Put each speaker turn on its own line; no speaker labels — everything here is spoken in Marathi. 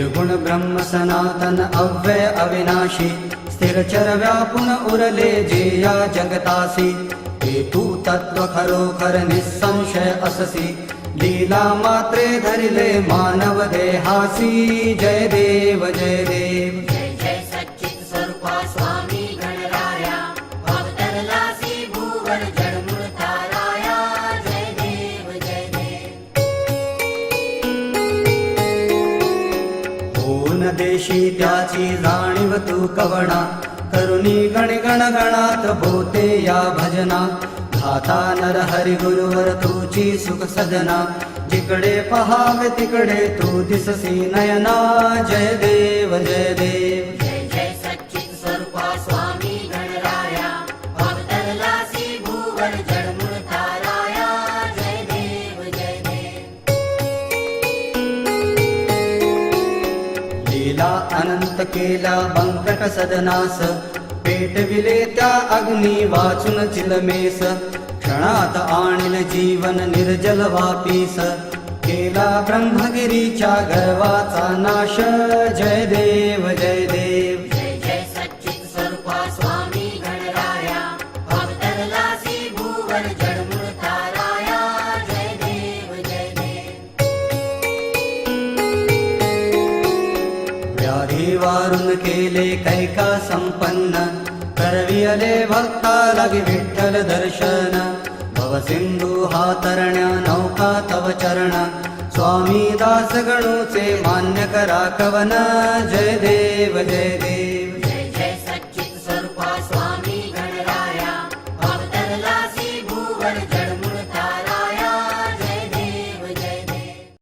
निर्गुण ब्रह्म सनातन अव्यय अविनाशी स्थिरचर व्यापुन उरले जे या जगतासी हे तू तत्व खरोखर निसंशय अससी लीला मात्रे धरिले मानव देहासी जय देव जय देव
जय जय सच्चित स्वरूपा स्वामी गणराया भक्तरलासी भूवर जडमूळ ताराया जय देव जय देव
होन देशी त्याची जाणीव तू कवणा करुणी गण गण गणात बोते या भजना धाता नर हरी गुरुवर तुझी सुख सजना जिकडे पहावे तिकडे तू दिससी नयना जय देव जय देव
जय जय सच्चित स्वरूपा स्वामी गणराया भक्तरलासी भूवर जडमूळ ताराया जय देव जय देव
लीला अनंत केला बंकट सदनास पेटविले त्या अग्नी वाचून चिलमेस क्षणात आणील जीवन निर्जल वापीस केला ब्रह्मगिरीच्या गर्वाचा नाश जय देव जय देव
जय जय सच्चित स्वरूपा स्वामी गणराया भक्तरलासी भूवर जडमूळ ताराया जय देव जय देव
व्याधी वारून केले कैका संपन्न करवियले भक्ता लगे विठ्ठल दर्शन भवसिंधू हा तरण्या नौका तव चरण स्वामी दास गणूचे मान्य करा कवन जय देव जय देव